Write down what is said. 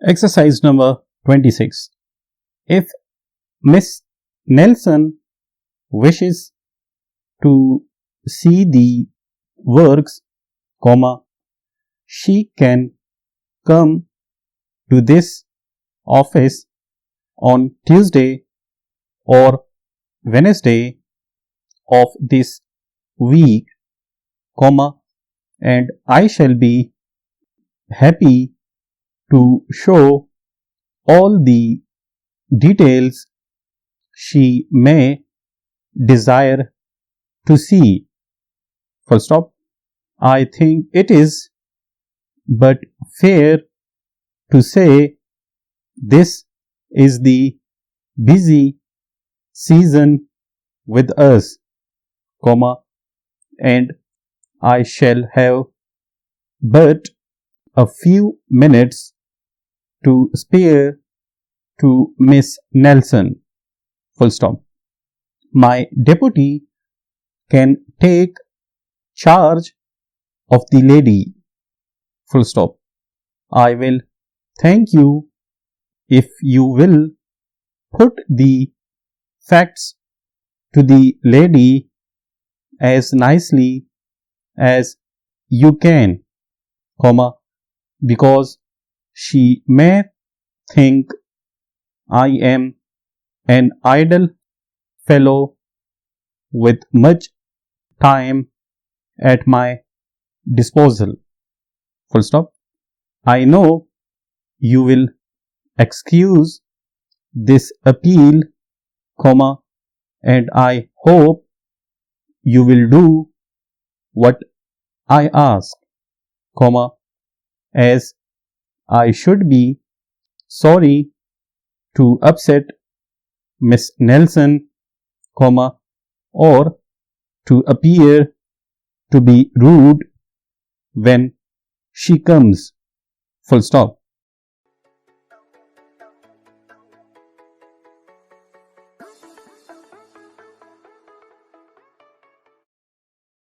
Exercise number 26. If Miss Nelson wishes to see the works, she can come to this office on Tuesday or Wednesday of this week, and I shall be happy to show all the details she may desire to see. Full stop. I think it is but fair to say this is the busy season with us, and I shall have but a few minutes to spare to Miss Nelson. Full stop. My deputy can take charge of the lady. Full stop. I will thank you if you will put the facts to the lady as nicely as you can, because she may think I am an idle fellow with much time at my disposal. Full stop. I know you will excuse this appeal, and I hope you will do what I ask, as I should be sorry to upset Miss Nelson, or to appear to be rude when she comes. Full stop.